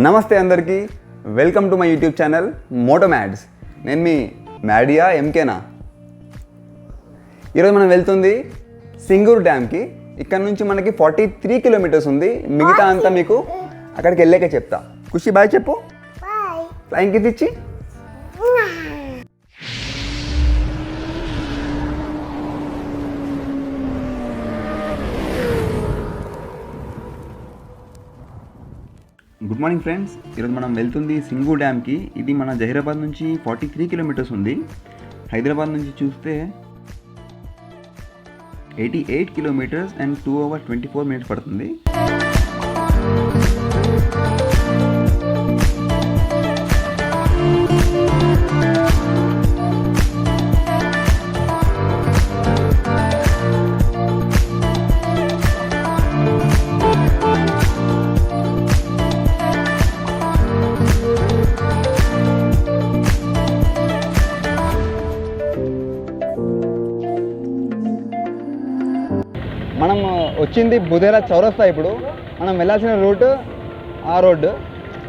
నమస్తే అందరికీ, welcome to my YouTube channel moto mads. నేను మీ మ్యాడియా ఎంకేనా. ఈరోజు మనం వెళ్తుంది సింగూరు డ్యామ్కి. ఇక్కడ నుంచి మనకి 43 కిలోమీటర్స్ ఉంది. మిగతా అంతా మీకు అక్కడికి వెళ్ళాక చెప్తా. ఖుషి బాయ్ చెప్పు. ఫ్లైంగ్ కిస్ ఇచ్చి. Good morning friends. ఈరోజు మనం వెళ్తుంది సింగూరు డ్యామ్కి. ఇది మన జహీరాబాద్ నుంచి 43 కిలోమీటర్స్ ఉంది. హైదరాబాద్ నుంచి చూస్తే 88 కిలోమీటర్స్ అండ్ 2 hours 24 minutes పడుతుంది. మనం వచ్చింది బుధేరా చౌరస్తా. ఇప్పుడు మనం వెళ్ళాల్సిన రూట్ ఆ రోడ్డు.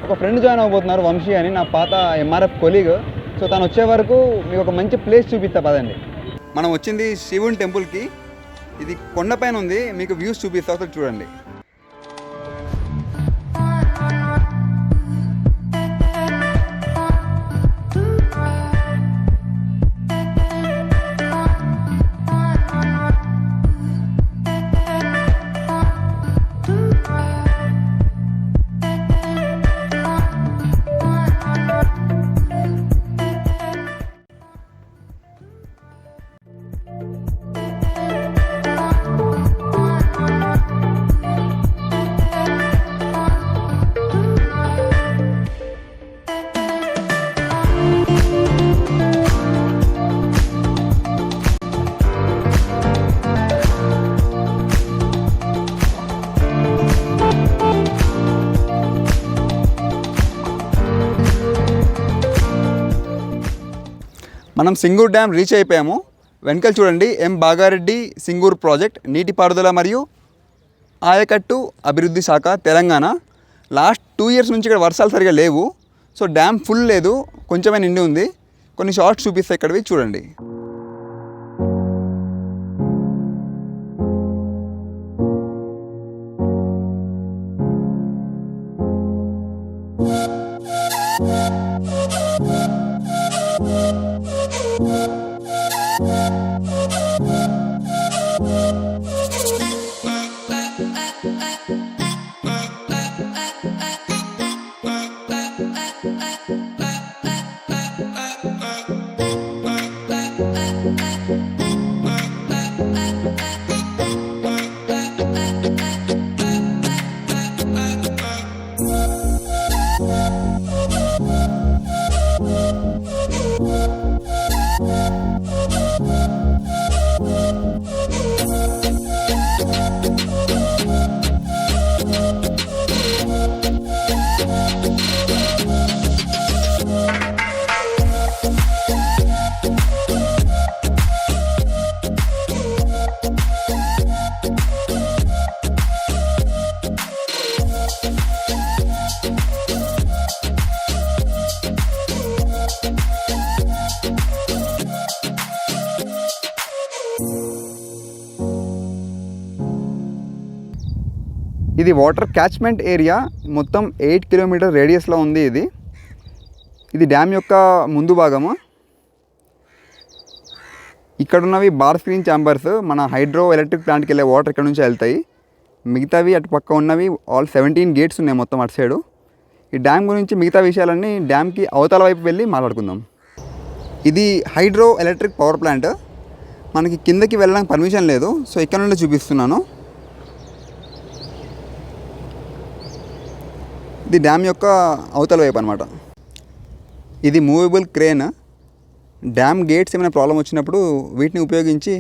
ఒక ఫ్రెండ్ జాయిన్ అవ్వబోతున్నారు, వంశీ అని, నా పాత ఎంఆర్ఎఫ్ కొలీగ్. సో తను వచ్చే వరకు మీకు ఒక మంచి ప్లేస్ చూపిస్తా పదండి. మనం వచ్చింది శివుని టెంపుల్కి. ఇది కొండపైన ఉంది, మీకు వ్యూస్ చూపిస్తా, ఒకసారి చూడండి. మనం సింగూరు డ్యామ్ రీచ్ అయిపోయాము. వెనకాల చూడండి, ఎం బాగారెడ్డి సింగూరు ప్రాజెక్ట్, నీటిపారుదల మరియు ఆయకట్టు అభివృద్ధి శాఖ, తెలంగాణ. లాస్ట్ 2 years నుంచి ఇక్కడ వర్షాలు సరిగా లేవు. సో డ్యామ్ ఫుల్ లేదు, కొంచెమే నిండి ఉంది. కొన్ని షార్ట్స్ చూపిస్తాయి ఇక్కడవి, చూడండి. ఇది వాటర్ క్యాచ్మెంట్ ఏరియా, మొత్తం 8 కిలోమీటర్ రేడియస్లో ఉంది. ఇది డ్యామ్ యొక్క ముందు భాగము. ఇక్కడ ఉన్నవి బార్ స్క్రీన్ ఛాంబర్స్. మన హైడ్రో ఎలక్ట్రిక్ ప్లాంట్కి వెళ్ళే వాటర్ ఇక్కడ నుంచి వెళ్తాయి. మిగతావి అటు పక్క ఉన్నవి ఆల్ 17 గేట్స్ ఉన్నాయి మొత్తం అటు సైడు. ఈ డ్యామ్ గురించి మిగతా విషయాలన్నీ డ్యామ్కి అవతల వైపు వెళ్ళి మాట్లాడుకుందాం. ఇది హైడ్రో ఎలక్ట్రిక్ పవర్ ప్లాంట్. మనకి కిందకి వెళ్ళడానికి పర్మిషన్ లేదు, సో ఇక్కడ నుండి చూపిస్తున్నాను. ఇది డ్యామ్ యొక్క అవతల వైపు అనమాట. ఇది మూవబుల్ క్రేన్. డ్యామ్ గేట్స్ ఏమైనా ప్రాబ్లం వచ్చినప్పుడు వీటిని ఉపయోగించి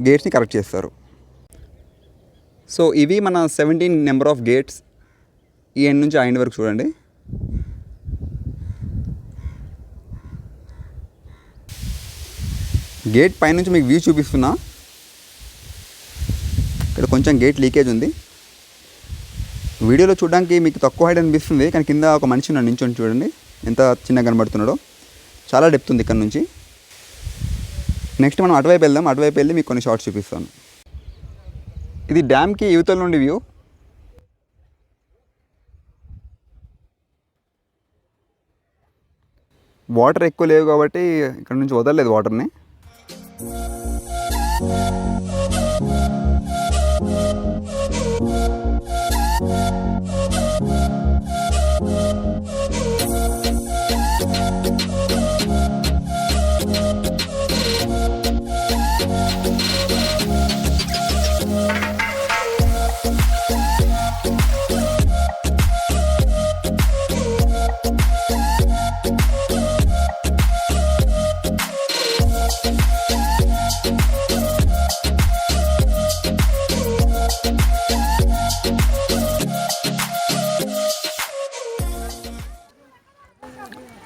గేట్స్ని కరెక్ట్ చేస్తారు. సో ఇవి మన 17 నెంబర్ ఆఫ్ గేట్స్. ఈ ఎండ్ నుంచి ఆ ఎండ్ వరకు చూడండి. గేట్ పైనుంచి మీకు వ్యూ చూపిస్తున్నా. ఇక్కడ కొంచెం గేట్ లీకేజ్ ఉంది. వీడియోలో చూడడానికి మీకు తక్కువ హైట్ అనిపిస్తుంది, కానీ కింద ఒక మనిషి ఉన్నాడు నించొని, చూడండి ఎంత చిన్నగా కనబడుతున్నాడో. చాలా డెప్త్ ఉంది ఇక్కడ నుంచి. నెక్స్ట్ మనం అటువైపు వెళ్దాం. అటువైపు వెళ్ళి మీకు కొన్ని షార్ట్స్ చూపిస్తాను. ఇది డ్యామ్కి యువతల నుండి వ్యూ. వాటర్ ఎక్కువ లేవు కాబట్టి ఇక్కడ నుంచి వదలలేదు వాటర్ని.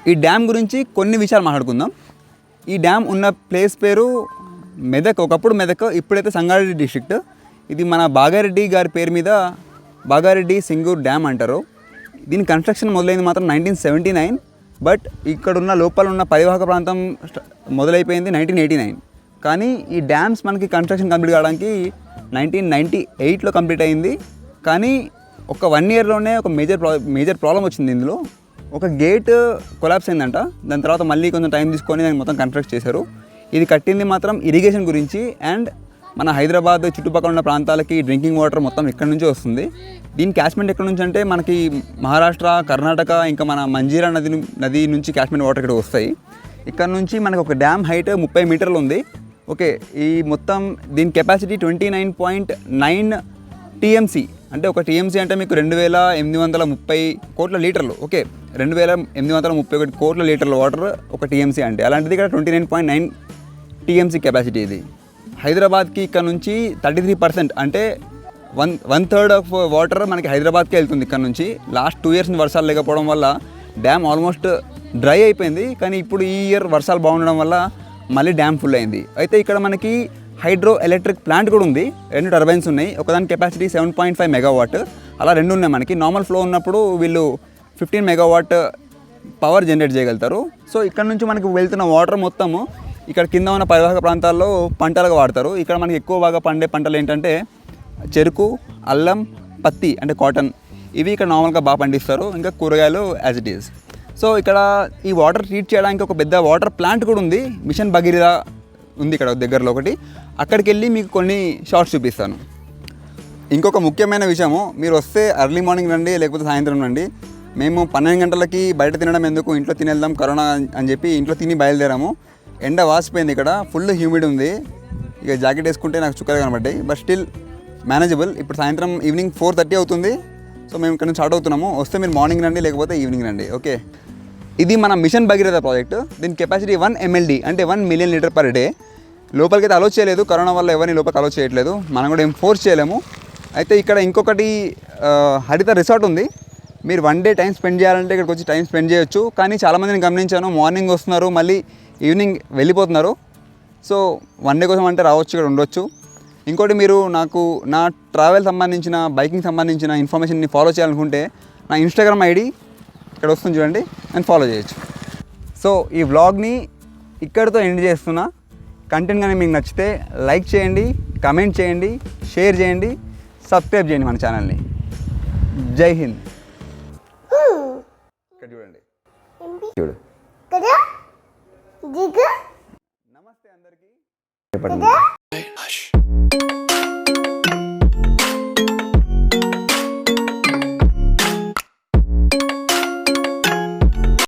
ఈ డ్యామ్ గురించి కొన్ని విషయాలు మాట్లాడుకుందాం. ఈ డ్యామ్ ఉన్న ప్లేస్ పేరు మెదక్. ఒకప్పుడు మెదక్, ఇప్పుడైతే సంగారెడ్డి డిస్ట్రిక్ట్. ఇది మన బాగారెడ్డి గారి పేరు మీద బాగారెడ్డి సింగూర్ డ్యామ్ అంటారు. దీని కన్స్ట్రక్షన్ మొదలైంది మాత్రం 1979, బట్ ఇక్కడున్న లోపల ఉన్న పరివాహక ప్రాంతం మొదలైపోయింది 1989. కానీ ఈ డ్యామ్స్ మనకి కన్స్ట్రక్షన్ కంప్లీట్ కావడానికి 1998లో కంప్లీట్ అయింది. కానీ ఒక 1 ఇయర్లోనే ఒక మేజర్ ప్రాబ్లం వచ్చింది. ఇందులో ఒక గేట్ కొలాప్స్ అయిందంట. దాని తర్వాత మళ్ళీ కొంచెం టైం తీసుకొని దాన్ని మొత్తం కన్స్ట్రక్ట్ చేశారు. ఇది కట్టింది మాత్రం ఇరిగేషన్ గురించి, అండ్ మన హైదరాబాద్ చుట్టుపక్కల ఉన్న ప్రాంతాలకి డ్రింకింగ్ వాటర్ మొత్తం ఎక్కడి నుంచో వస్తుంది. దీని క్యాచ్మెంట్ ఎక్కడి నుంచి అంటే మనకి మహారాష్ట్ర, కర్ణాటక, ఇంకా మన మంజీరా నది నుంచి క్యాచ్మెంట్ వాటర్ ఇక్కడ వస్తాయి. ఇక్కడ నుంచి మనకు ఒక డ్యామ్ హైట్ 30 మీటర్లు ఉంది. ఓకే, ఈ మొత్తం దీని కెపాసిటీ 29.9 టీఎంసీ. అంటే ఒక టీఎంసీ అంటే మీకు 2830 కోట్ల లీటర్లు. ఓకే, 2831 కోట్ల లీటర్ల వాటర్ ఒక టీఎంసీ అంటే. అలాంటిది ఇక్కడ 29.9 టీఎంసీ కెపాసిటీ. ఇది హైదరాబాద్కి ఇక్కడ నుంచి 33%, అంటే 1/3 ఆఫ్ వాటర్ మనకి హైదరాబాద్కే వెళ్తుంది ఇక్కడ నుంచి. లాస్ట్ 2 ఇయర్స్ వర్షాలు లేకపోవడం వల్ల డ్యామ్ ఆల్మోస్ట్ డ్రై అయిపోయింది. కానీ ఇప్పుడు ఈ ఇయర్ వర్షాలు బాగుండడం వల్ల మళ్ళీ డ్యామ్ ఫుల్ అయింది. అయితే ఇక్కడ మనకి హైడ్రో ఎలక్ట్రిక్ ప్లాంట్ కూడా ఉంది. 2 టర్బైన్స్ ఉన్నాయి. ఒకదాని కెపాసిటీ 7.5 మెగావాట్. అలా 2 ఉన్నాయి మనకి. నార్మల్ ఫ్లో ఉన్నప్పుడు వీళ్ళు 15 మెగావాట్ పవర్ జనరేట్ చేయగలుగుతారు. సో ఇక్కడ నుంచి మనకి వెళ్తున్న వాటర్ మొత్తము ఇక్కడ కింద ఉన్న పరివాహక ప్రాంతాల్లో పంటలుగా వాడతారు. ఇక్కడ మనకి ఎక్కువ బాగా పండే పంటలు ఏంటంటే చెరుకు, అల్లం, పత్తి అంటే కాటన్. ఇవి ఇక్కడ నార్మల్గా బాగా పండిస్తారు. ఇంకా కూరగాయలు యాజ్ ఇట్ ఈజ్. సో ఇక్కడ ఈ వాటర్ ట్రీట్ చేయడానికి ఒక పెద్ద వాటర్ ప్లాంట్ కూడా ఉంది. మిషన్ భగీరథ ఉంది ఇక్కడ దగ్గరలో ఒకటి. అక్కడికి వెళ్ళి మీకు కొన్ని షార్ట్స్ చూపిస్తాను. ఇంకొక ముఖ్యమైన విషయము, మీరు వస్తే ఎర్లీ మార్నింగ్ రండి, లేకపోతే సాయంత్రం రండి. మేము 12 గంటలకి బయట తినడం ఎందుకు, ఇంట్లో తినేద్దాం కరోనా అని చెప్పి ఇంట్లో తిని బయలుదేరాము. ఎండ వాసిపోయింది, ఇక్కడ ఫుల్ హ్యూమిడ్ ఉంది. ఇక జాకెట్ వేసుకుంటే నాకు చుక్కలు కనబడ్డాయి, బట్ స్టిల్ మేనేజబుల్. ఇప్పుడు సాయంత్రం ఈవినింగ్ 4:30 అవుతుంది. సో మేము ఇక్కడ నుంచి స్టార్ట్ అవుతున్నాము. వస్తే మీరు మార్నింగ్ రండి, లేకపోతే ఈవినింగ్ రండి. ఓకే, ఇది మన మిషన్ భగీరథ ప్రాజెక్ట్. దీని కెపాసిటీ 1 MLD, అంటే 1 మిలియన్ లీటర్ పర్ డే. లోపలికి అయితే అలో చేయలేదు, కరోనా వల్ల ఎవరిని లోపలికి అలో చేయట్లేదు. మనం కూడా ఏం ఫోర్స్ చేయలేము. అయితే ఇక్కడ ఇంకొకటి హరిత రిసార్ట్ ఉంది. మీరు 1 డే టైం స్పెండ్ చేయాలంటే ఇక్కడికి వచ్చి టైం స్పెండ్ చేయొచ్చు. కానీ చాలామందిని గమనించాను, మార్నింగ్ వస్తున్నారు, మళ్ళీ ఈవినింగ్ వెళ్ళిపోతున్నారు. సో 1 డే కోసం అంటే రావచ్చు, ఇక్కడ ఉండొచ్చు. ఇంకోటి, మీరు నాకు నా ట్రావెల్ సంబంధించిన, బైకింగ్ సంబంధించిన ఇన్ఫర్మేషన్ని ఫాలో చేయాలనుకుంటే నా ఇన్స్టాగ్రామ్ ఐడి ఇక్కడ వస్తుంది చూడండి, నేను ఫాలో చేయొచ్చు. సో ఈ వ్లాగ్ని ఇక్కడితో ఎండ్ చేస్తున్నా. కంటెంట్ కానీ మీకు నచ్చితే లైక్ చేయండి, కమెంట్ చేయండి, షేర్ చేయండి, సబ్స్క్రైబ్ చేయండి మన ఛానల్ని. జై హింద్. ఇక్కడ చూడండి, చూడు. నమస్తే అందరికీ.